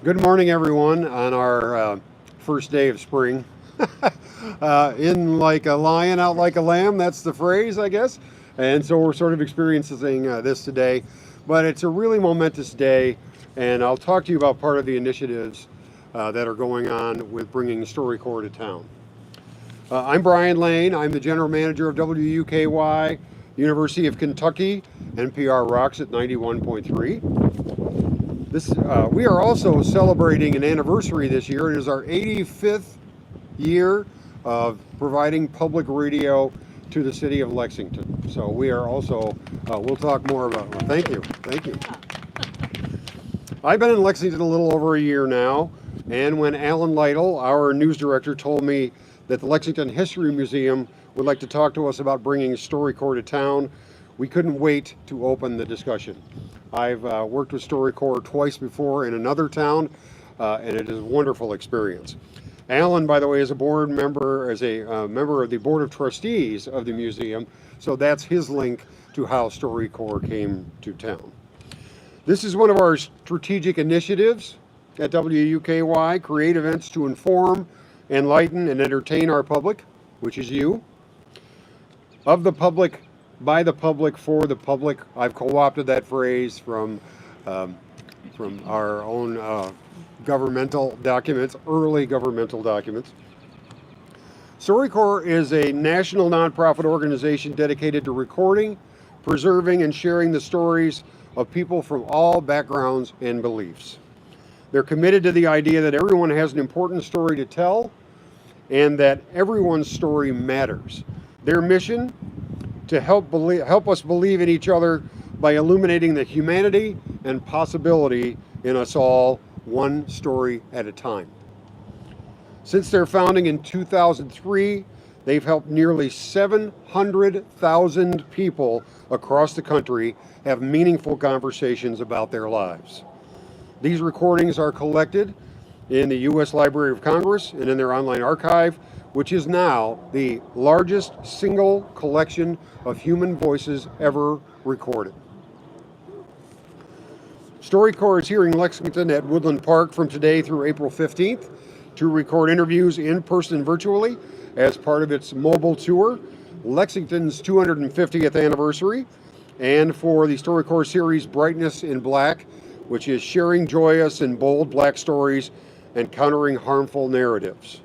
Good morning, everyone, on our first day of spring. In like a lion, out like a lamb, that's the phrase, I guess. And so we're sort of experiencing this today. But it's a really momentous day, and I'll talk to you about part of the initiatives that are going on with bringing Storycorps to town. I'm Brian Lane. I'm the general manager of WUKY, University of Kentucky, NPR Rocks at 91.3. We are also celebrating an anniversary this year. It is our 85th year of providing public radio to the city of Lexington. So we are also, we'll talk more about, thank you. I've been in Lexington a little over a year now, and when Alan Lytle, our news director, told me that the Lexington History Museum would like to talk to us about bringing Storycorps to town, we couldn't wait to open the discussion. I've worked with Storycorps twice before in another town, and it is a wonderful experience. Alan, by the way, is a member of the Board of Trustees of the museum, so that's his link to how Storycorps came to town. This is one of our strategic initiatives at WUKY, create events to inform, enlighten, and entertain our public, which is you. Of the public, by the public, for the public. I've co-opted that phrase from our own governmental documents, early governmental documents. Storycorps is a national nonprofit organization dedicated to recording, preserving, and sharing the stories of people from all backgrounds and beliefs. They're committed to the idea that everyone has an important story to tell and that everyone's story matters. Their mission, to help us believe in each other by illuminating the humanity and possibility in us all, one story at a time. Since their founding in 2003, they've helped nearly 700,000 people across the country have meaningful conversations about their lives. These recordings are collected in the U.S. Library of Congress and in their online archive, which is now the largest single collection of human voices ever recorded. Storycorps is here in Lexington at Woodland Park from today through April 15th to record interviews in person and virtually as part of its mobile tour, Lexington's 250th anniversary, and for the Storycorps series Brightness in Black, which is sharing joyous and bold Black stories and countering harmful narratives.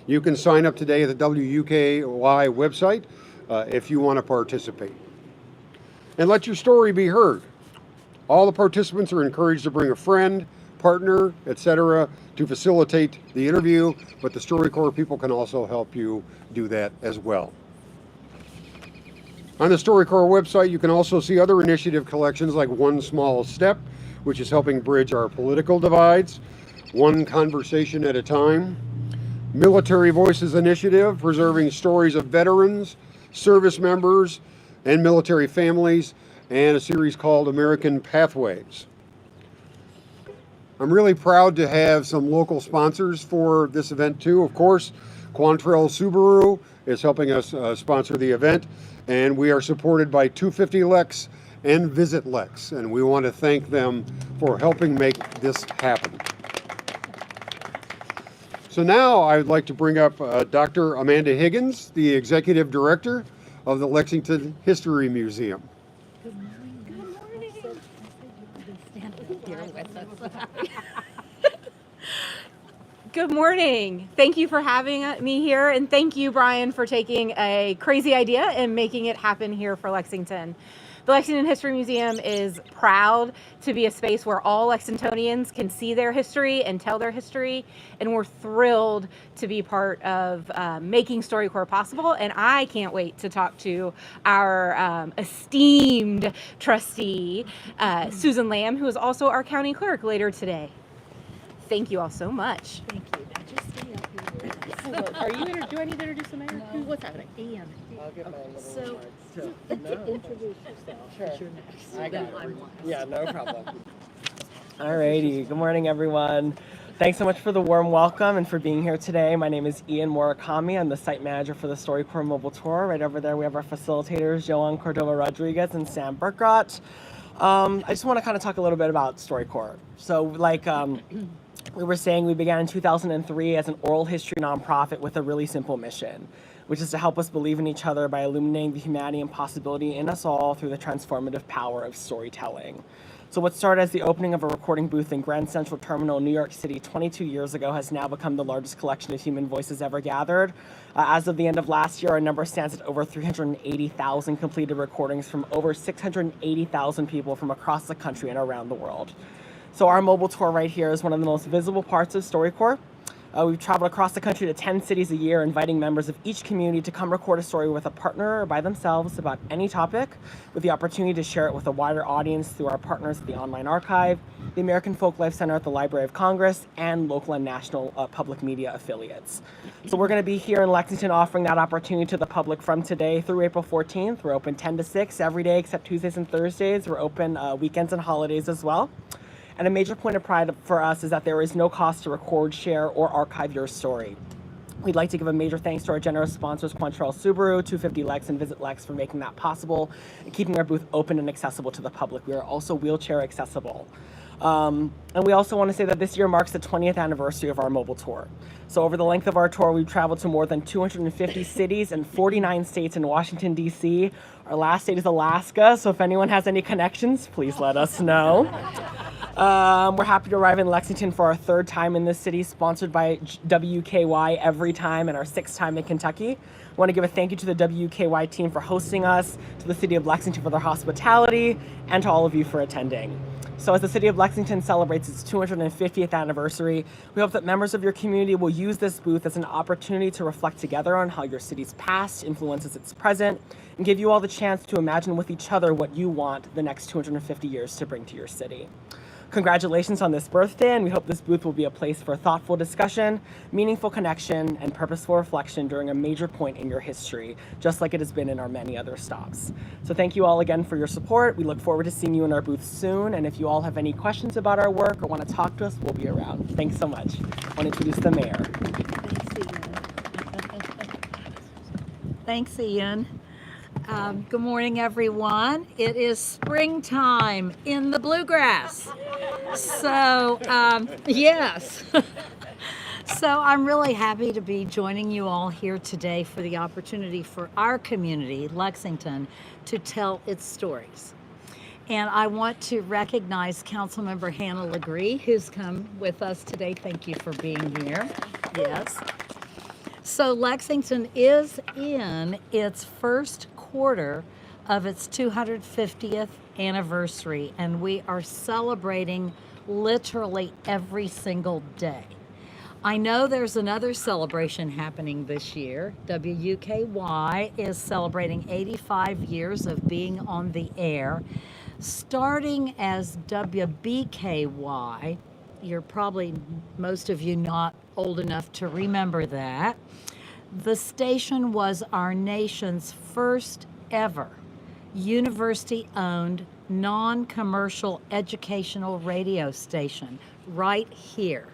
You can sign up today at the WUKY website if you want to participate. And let your story be heard. All the participants are encouraged to bring a friend, partner, etc. to facilitate the interview, but the Storycorps people can also help you do that as well. On the Storycorps website, you can also see other initiative collections like One Small Step, which is helping bridge our political divides, one conversation at a time, Military Voices Initiative, preserving stories of veterans, service members, and military families, and a series called American Pathways. I'm really proud to have some local sponsors for this event too. Of course, Quantrell Subaru is helping us sponsor the event, and we are supported by 250 Lex and Visit Lex, and we want to thank them for helping make this happen. So now I would like to bring up Dr. Amanda Higgins, the Executive Director of the Lexington History Museum. Good morning. Good morning. Here with us. Good morning. Thank you for having me here, and thank you, Brian, for taking a crazy idea and making it happen here for Lexington. The Lexington History Museum is proud to be a space where all Lexingtonians can see their history and tell their history, and we're thrilled to be part of making Storycorps possible, and I can't wait to talk to our esteemed trustee, Susan Lamb, who is also our county clerk later today. Thank you all so much. Thank you. Now just stay up here. Do I need to introduce the mayor? No. What's happening? Ian. I'll get my little So, remarks too. introduce yourself. Sure. You're next. I got I'm it. last. Yeah, no problem. Alrighty, good morning everyone. Thanks so much for the warm welcome and for being here today. My name is Ian Murakami. I'm the site manager for the Storycorps Mobile Tour. Right over there we have our facilitators, Joan Cordova Rodriguez and Sam Burkrot. I just want to kind of talk a little bit about Storycorps. So we were saying we began in 2003 as an oral history nonprofit with a really simple mission, which is to help us believe in each other by illuminating the humanity and possibility in us all through the transformative power of storytelling. So what started as the opening of a recording booth in Grand Central Terminal, New York City 22 years ago has now become the largest collection of human voices ever gathered. As of the end of last year, our number stands at over 380,000 completed recordings from over 680,000 people from across the country and around the world. So our mobile tour right here is one of the most visible parts of Storycorps. We've traveled across the country to 10 cities a year, inviting members of each community to come record a story with a partner or by themselves about any topic, with the opportunity to share it with a wider audience through our partners at the Online Archive, the American Folklife Center at the Library of Congress, and local and national public media affiliates. So we're going to be here in Lexington offering that opportunity to the public from today through April 14th. We're open 10 to 6 every day except Tuesdays and Thursdays. We're open weekends and holidays as well. And a major point of pride for us is that there is no cost to record, share, or archive your story. We'd like to give a major thanks to our generous sponsors, Quantrell Subaru, 250 Lex, and Visit Lex for making that possible and keeping our booth open and accessible to the public. We are also wheelchair accessible. And we also want to say that this year marks the 20th anniversary of our mobile tour. So over the length of our tour, we've traveled to more than 250 cities and 49 states in Washington, D.C. Our last state is Alaska, so if anyone has any connections, please let us know. We're happy to arrive in Lexington for our third time in this city, sponsored by WKY every time, and our sixth time in Kentucky. I want to give a thank you to the WKY team for hosting us, to the city of Lexington for their hospitality, and to all of you for attending. So as the city of Lexington celebrates its 250th anniversary, we hope that members of your community will use this booth as an opportunity to reflect together on how your city's past influences its present, and give you all the chance to imagine with each other what you want the next 250 years to bring to your city. Congratulations on this birthday, and we hope this booth will be a place for thoughtful discussion, meaningful connection, and purposeful reflection during a major point in your history, just like it has been in our many other stops. So thank you all again for your support. We look forward to seeing you in our booth soon, and if you all have any questions about our work or want to talk to us, we'll be around. Thanks so much. I want to introduce the mayor. Thanks, Ian. Good morning, everyone. It is springtime in the bluegrass. So, yes. So I'm really happy to be joining you all here today for the opportunity for our community, Lexington, to tell its stories. And I want to recognize Councilmember Hannah Legree, who's come with us today. Thank you for being here. Yes. So Lexington is in its first quarter of its 250th anniversary, and we are celebrating literally every single day. I know there's another celebration happening this year. WKY is celebrating 85 years of being on the air. Starting as WBKY, you're probably, most of you, not old enough to remember that. The station was our nation's first ever university-owned, non-commercial educational radio station right here.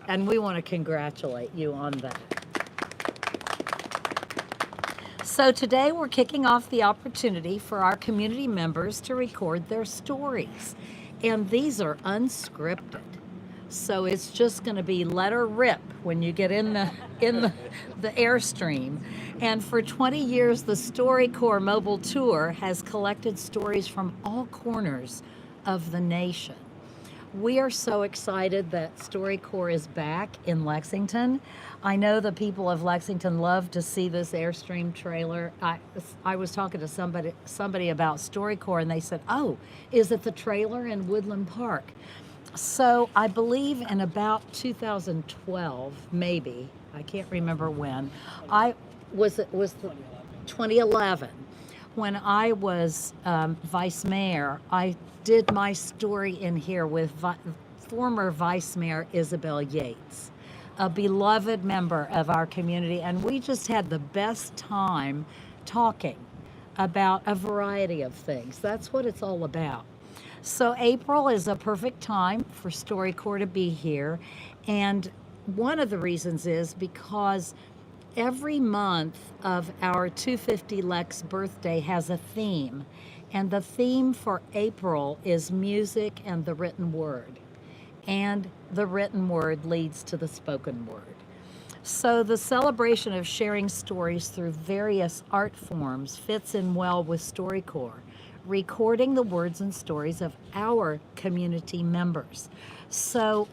And we want to congratulate you on that. So today we're kicking off the opportunity for our community members to record their stories. And these are unscripted. So it's just going to be let her rip when you get in the airstream. And for 20 years, the Storycorps mobile tour has collected stories from all corners of the nation. We are so excited that Storycorps is back in Lexington. I know the people of Lexington love to see this Airstream trailer. I was talking to somebody about Storycorps, and they said, "Oh, is it the trailer in Woodland Park?" So I believe in about 2012, maybe, I can't remember when, it was 2011, when I was vice mayor. I did my story in here with former Vice Mayor Isabel Yates, a beloved member of our community, and we just had the best time talking about a variety of things. That's what it's all about. So April is a perfect time for Storycorps to be here, and one of the reasons is because every month of our 250 Lex birthday has a theme. And the theme for April is music and the written word. and the written word leads to the spoken word. So the celebration of sharing stories through various art forms fits in well with Storycorps, recording the words and stories of our community members. So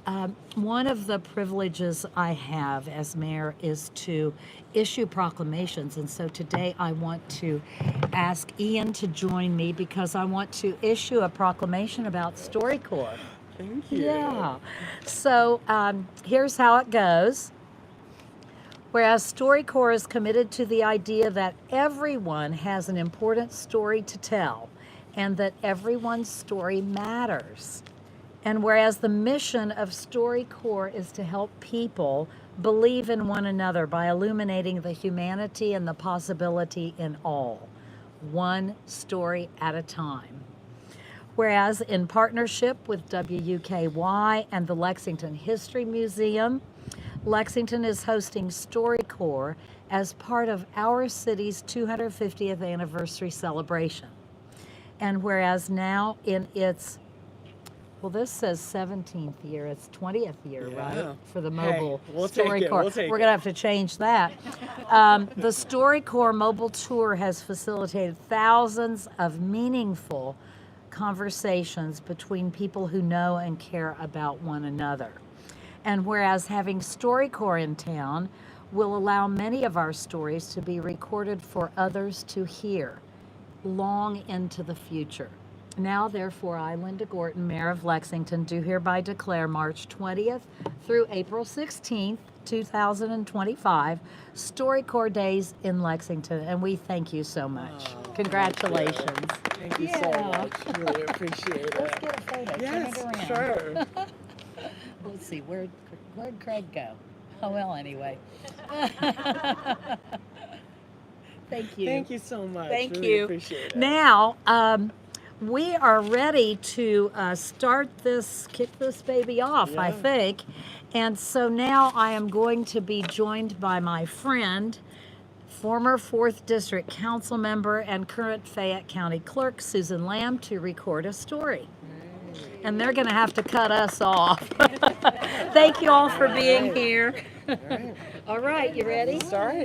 one of the privileges I have as mayor is to issue proclamations. And so today I want to ask Ian to join me because I want to issue a proclamation about Storycorps. Thank you. Yeah. So here's how it goes. Whereas Storycorps is committed to the idea that everyone has an important story to tell and that everyone's story matters. And whereas the mission of Storycorps is to help people believe in one another by illuminating the humanity and the possibility in all, one story at a time. Whereas in partnership with WUKY and the Lexington History Museum, Lexington is hosting Storycorps as part of our city's 250th anniversary celebration. And whereas now in its, well, this says 17th year, it's 20th year, right? For the mobile we'll take it, Storycorps. we'll take We're it. going to have to change that. The Storycorps mobile tour has facilitated thousands of meaningful conversations between people who know and care about one another. And whereas having Storycorps in town will allow many of our stories to be recorded for others to hear long into the future. Now, therefore, I, Linda Gorton, Mayor of Lexington, do hereby declare March 20th through April 16th, 2025, Storycorps Days in Lexington, and we thank you so much. Congratulations. Thank you so much. Really appreciate it. Let's get a photo. Yes, Turn it around. sure. Let's see, where'd Craig go? Oh, well, anyway. Thank you. Thank you so much. Thank Really you. appreciate it. Now, we are ready to start this, kick this baby off, I Yeah. think. And so now I am going to be joined by my friend, former 4th District Council member and current Fayette County Clerk, Susan Lamb, to record a story. And they're going to have to cut us off. Thank you all for being here. All right. All right, you ready? Start.